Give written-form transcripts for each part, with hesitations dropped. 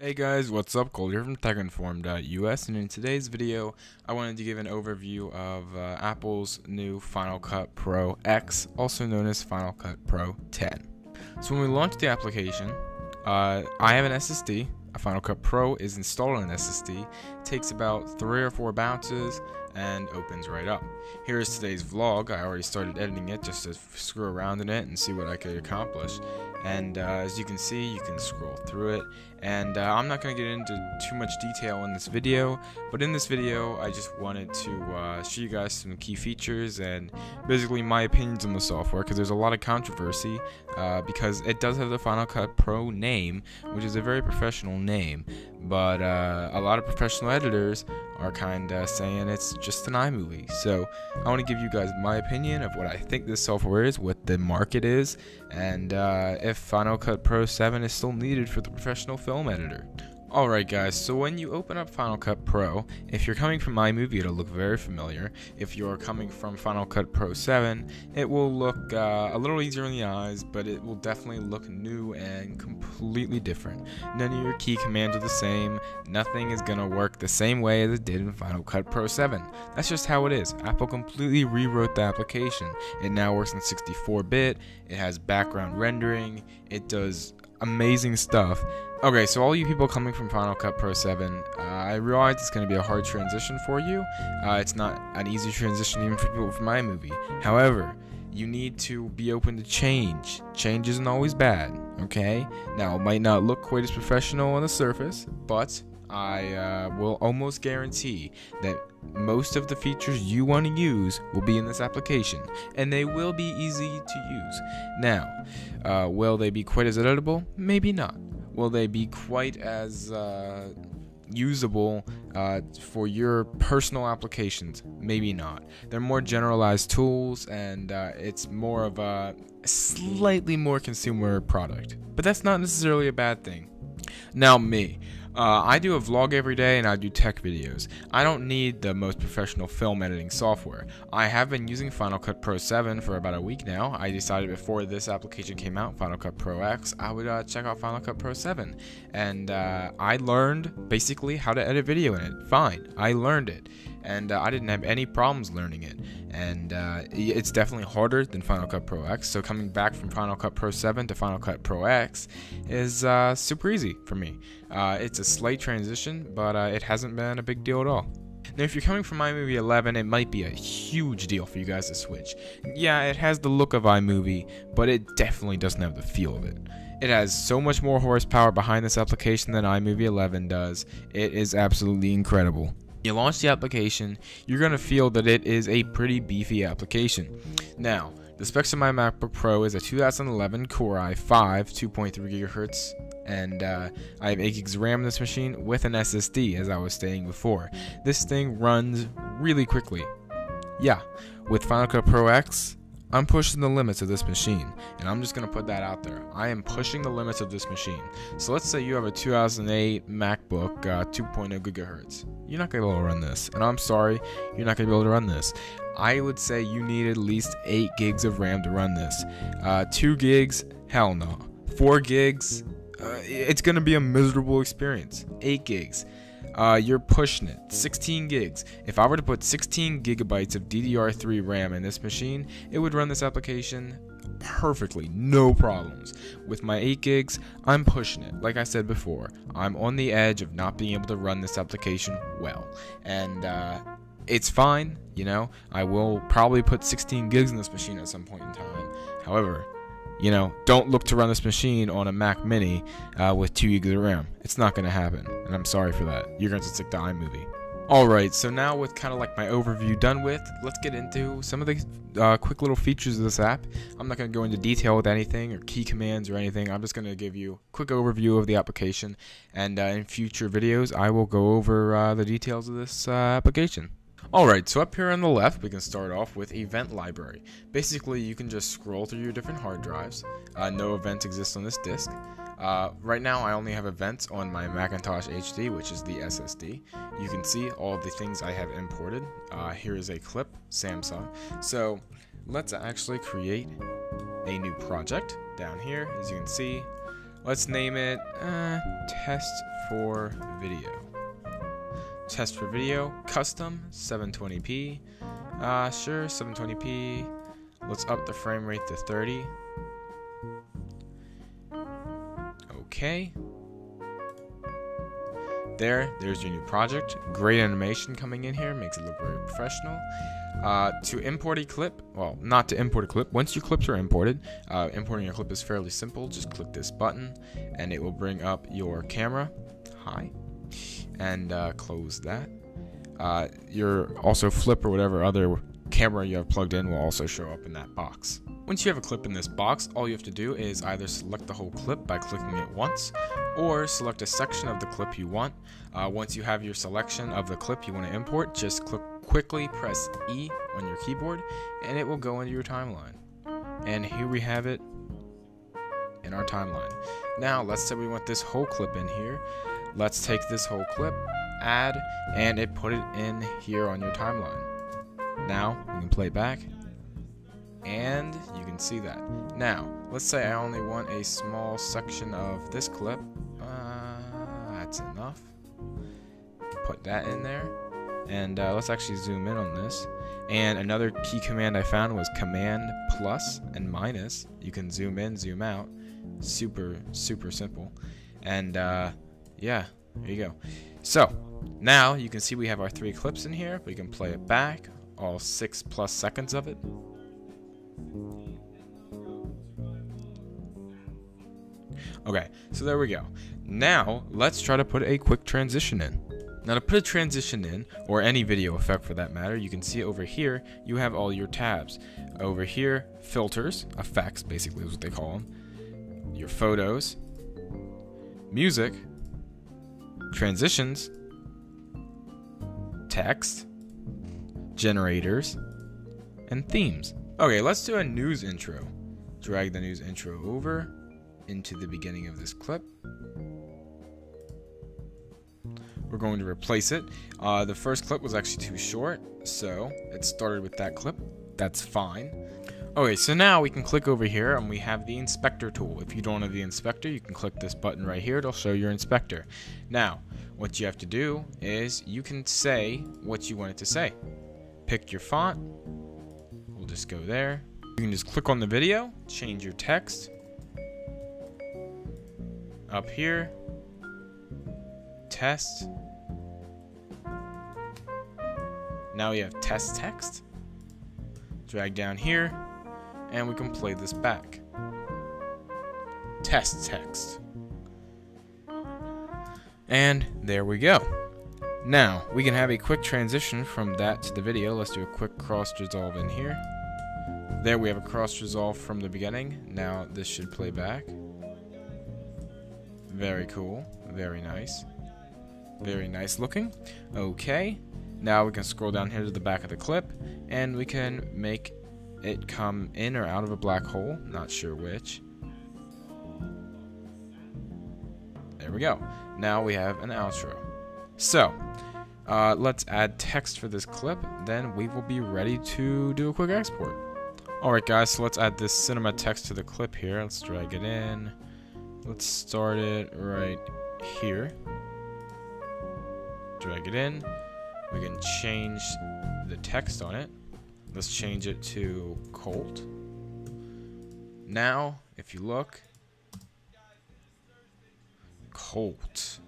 Hey guys, what's up? Cole here from TechInform.us, and in today's video, I wanted to give an overview of Apple's new Final Cut Pro X, also known as Final Cut Pro 10. So when we launched the application, I have an SSD. A Final Cut Pro is installed on an SSD. It takes about 3 or 4 bounces and opens right up. Here is today's vlog. I already started editing it just to screw around in it and see what I could accomplish. And as you can see, you can scroll through it. And I'm not going to get into too much detail in this video, but in this video, I just wanted to show you guys some key features and basically my opinions on the software, because there's a lot of controversy because it does have the Final Cut Pro name, which is a very professional name, but a lot of professional editors are kind of saying it's just an iMovie. So I want to give you guys my opinion of what I think this software is, what the market is, and if Final Cut Pro 7 is still needed for the professional film editor. Alright guys, so when you open up Final Cut Pro, if you're coming from iMovie, it'll look very familiar. If you're coming from Final Cut Pro 7, it will look a little easier in the eyes, but it will definitely look new and completely different. None of your key commands are the same. Nothing is going to work the same way as it did in Final Cut Pro 7. That's just how it is. Apple completely rewrote the application. It now works in 64-bit, it has background rendering, it does amazing stuff. Okay, so all you people coming from Final Cut Pro 7, I realize it's going to be a hard transition for you. It's not an easy transition even for people from iMovie. However, you need to be open to change. Change isn't always bad, okay? Now, it might not look quite as professional on the surface, but I will almost guarantee that most of the features you want to use will be in this application, and they will be easy to use. Now, will they be quite as editable? Maybe not. Will they be quite as usable for your personal applications? Maybe not. They're more generalized tools, and it's more of a slightly more consumer product. But that's not necessarily a bad thing. Now me. I do a vlog every day and I do tech videos. I don't need the most professional film editing software. I have been using Final Cut Pro 7 for about a week now. I decided before this application came out, Final Cut Pro X, I would check out Final Cut Pro 7. And I learned basically how to edit video in it. Fine, I learned it. And I didn't have any problems learning it. And it's definitely harder than Final Cut Pro X. So coming back from Final Cut Pro 7 to Final Cut Pro X is super easy for me. It's a slight transition, but it hasn't been a big deal at all. Now, if you're coming from iMovie 11, it might be a huge deal for you guys to switch. Yeah, it has the look of iMovie, but it definitely doesn't have the feel of it. It has so much more horsepower behind this application than iMovie 11 does. It is absolutely incredible. You launch the application, you're going to feel that it is a pretty beefy application. Now, the specs of my MacBook Pro is a 2011 Core i5 2.3 GHz, and I have 8 gigs RAM in this machine with an SSD, as I was saying before. This thing runs really quickly. Yeah, with Final Cut Pro X, I'm pushing the limits of this machine, and I'm just going to put that out there. I am pushing the limits of this machine. So let's say you have a 2008 MacBook 2.0 gigahertz. You're not going to be able to run this, and I'm sorry, you're not going to be able to run this. I would say you need at least 8 gigs of RAM to run this. 2 gigs, hell no. 4 gigs, it's going to be a miserable experience. 8 gigs. You're pushing it. 16 gigs. If I were to put 16 gigabytes of DDR3 RAM in this machine, it would run this application perfectly, no problems. With my 8 gigs, I'm pushing it. Like I said before, I'm on the edge of not being able to run this application well. And it's fine, you know. I will probably put 16 gigs in this machine at some point in time. However, you know, don't look to run this machine on a Mac Mini with 2 gigs of RAM. It's not going to happen, and I'm sorry for that. You're going to stick to iMovie. Alright, so now with kind of like my overview done with, let's get into some of the quick little features of this app. I'm not going to go into detail with anything or key commands or anything. I'm just going to give you a quick overview of the application, and in future videos I will go over the details of this application. Alright, so up here on the left, we can start off with Event Library. Basically, you can just scroll through your different hard drives. No events exist on this disk. Right now, I only have events on my Macintosh HD, which is the SSD. You can see all the things I have imported. Here is a clip, Samsung. So, let's actually create a new project down here. As you can see, Let's name it Test for Video. Test for Video, custom, 720p. Sure, 720p. Let's up the frame rate to 30. Okay. There's your new project. Great animation coming in here, makes it look very professional. To import a clip, well, not to import a clip. Once your clips are imported, importing a clip is fairly simple. Just click this button, and it will bring up your camera. Hi. And close that. Your also flip or whatever other camera you have plugged in will also show up in that box. Once you have a clip in this box, all you have to do is either select the whole clip by clicking it once, or select a section of the clip you want. Once you have your selection of the clip you want to import, just quickly press E on your keyboard, and it will go into your timeline. And here we have it in our timeline. Now, let's say we want this whole clip in here. Let's take this whole clip, add, and put it in here on your timeline. Now, we can play it back. And you can see that. Now, let's say I only want a small section of this clip. That's enough. Put that in there. And let's actually zoom in on this. And another key command I found was Command plus and minus. You can zoom in, zoom out. Super, super simple. And yeah, there you go. So, now you can see we have our 3 clips in here. We can play it back, all 6+ seconds of it. Okay, so there we go. Now, let's try to put a quick transition in. Now, to put a transition in, or any video effect for that matter, you can see over here, you have all your tabs. Over here, filters, effects, basically is what they call them. Your photos, music, transitions, text, generators, and themes. Okay, let's do a news intro. Drag the news intro over into the beginning of this clip. We're going to replace it. The first clip was actually too short, so it started with that clip. That's fine. Okay, so now we can click over here and we have the inspector tool. If you don't have the inspector, you can click this button right here. It'll show your inspector. Now, what you have to do is you can say what you want it to say. Pick your font. We'll just go there. You can just click on the video, change your text. Up here, test. Now we have test text. Drag down here, and we can play this back. Test text. And there we go. Now, we can have a quick transition from that to the video. Let's do a quick cross resolve in here. There we have a cross resolve from the beginning. Now this should play back. Very cool. Very nice. Very nice looking. Okay. Now we can scroll down here to the back of the clip, and we can make it come in or out of a black hole. Not sure which. There we go. Now we have an outro. So, let's add text for this clip. Then we will be ready to do a quick export. Alright guys, so let's add this cinema text to the clip here. Let's drag it in. Let's start it right here. Drag it in. We can change the text on it. Let's change it to Colt. Now, if you look, Colt.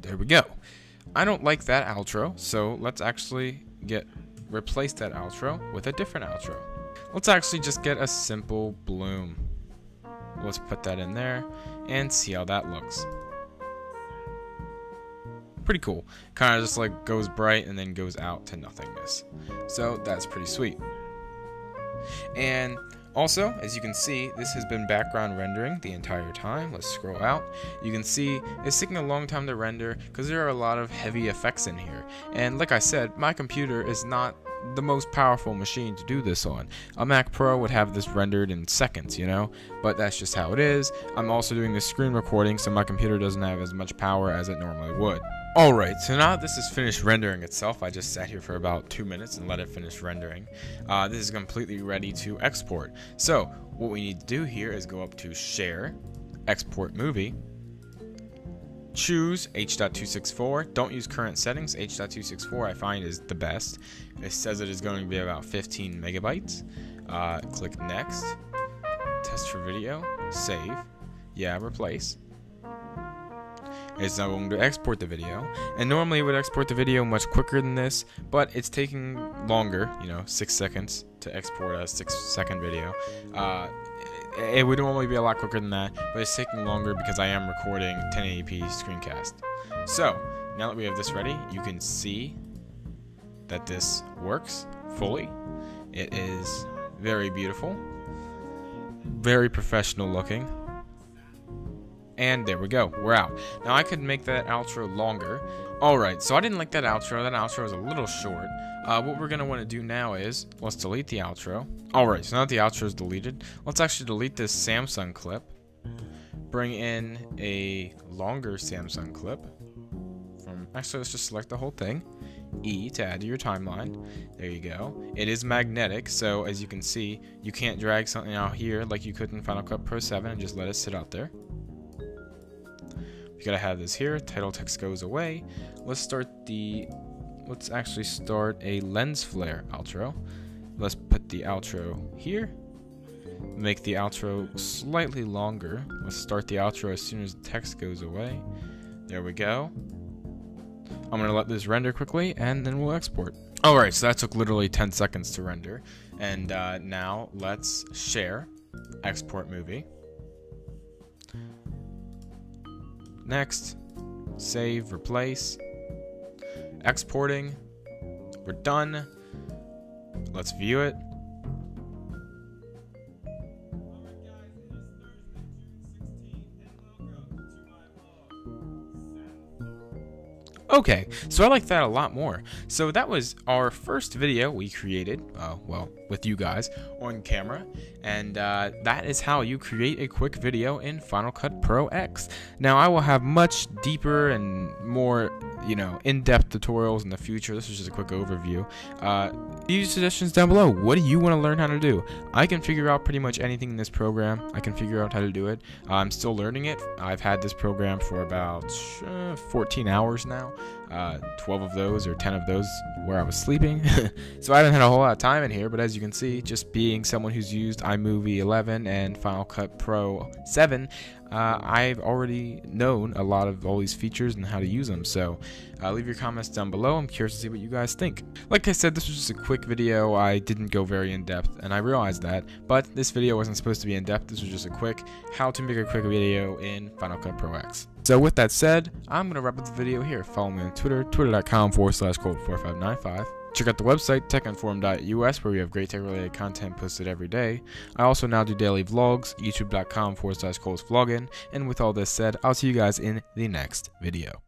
There we go. I don't like that outro, so let's actually replace that outro with a different outro. Let's actually just get a simple bloom. Let's put that in there and see how that looks. Pretty cool. Kind of just like goes bright and then goes out to nothingness. So that's pretty sweet. And also, as you can see, this has been background rendering the entire time. Let's scroll out. You can see it's taking a long time to render because there are a lot of heavy effects in here. And like I said, my computer is not the most powerful machine to do this on. A Mac Pro would have this rendered in seconds, you know, but that's just how it is. I'm also doing this screen recording, so my computer doesn't have as much power as it normally would. Alright, so now that this is finished rendering itself, I just sat here for about 2 minutes and let it finish rendering. This is completely ready to export. So, what we need to do here is go up to Share, Export Movie, choose H.264. Don't use current settings. H.264 I find is the best. It says it is going to be about 15 megabytes. Click Next, Test for Video, Save, yeah, Replace. It's now going to export the video, and normally it would export the video much quicker than this, but it's taking longer, 6 seconds to export a 6-second video. It would normally be a lot quicker than that, but it's taking longer because I am recording 1080p screencast. So, now that we have this ready, you can see that this works fully. It is very beautiful, very professional looking. And there we go, we're out. Now I could make that outro longer. Alright, so I didn't like that outro. That outro was a little short. What we're going to want to do now is, let's delete the outro. Alright, so now that the outro is deleted, let's actually delete this Samsung clip. Bring in a longer Samsung clip. Actually, let's just select the whole thing. E to add to your timeline. There you go. It is magnetic, so as you can see, you can't drag something out here like you could in Final Cut Pro 7 and just let it sit out there. You gotta have this here. Title text goes away. Let's actually start a lens flare outro. Let's put the outro here. Make the outro slightly longer. Let's start the outro as soon as the text goes away. There we go. I'm gonna let this render quickly and then we'll export. Alright, so that took literally 10 seconds to render. And now let's share, export movie. Next, save, replace, exporting. We're done. Let's view it. Okay, so I like that a lot more. So that was our first video we created, well, with you guys on camera, and that is how you create a quick video in Final Cut Pro X. Now I will have much deeper and more, in-depth tutorials in the future. This is just a quick overview. Leave suggestions down below. What do you want to learn how to do? I can figure out pretty much anything in this program. I can figure out how to do it. I'm still learning it. I've had this program for about 14 hours now. 12 of those or 10 of those where I was sleeping. So I haven't had a whole lot of time in here, but as you can see, just being someone who's used iMovie 11 and Final Cut Pro 7, I've already known a lot of all these features and how to use them. So leave your comments down below. I'm curious to see what you guys think. Like I said, this was just a quick video. I didn't go very in depth, and I realized that, but this video wasn't supposed to be in depth. This was just a quick how to make a quick video in Final Cut Pro X. So with that said, I'm going to wrap up the video here. Follow me on Twitter, twitter.com/colt4595. Check out the website, techinform.us, where we have great tech-related content posted every day. I also now do daily vlogs, youtube.com/coltsvlogging. And with all this said, I'll see you guys in the next video.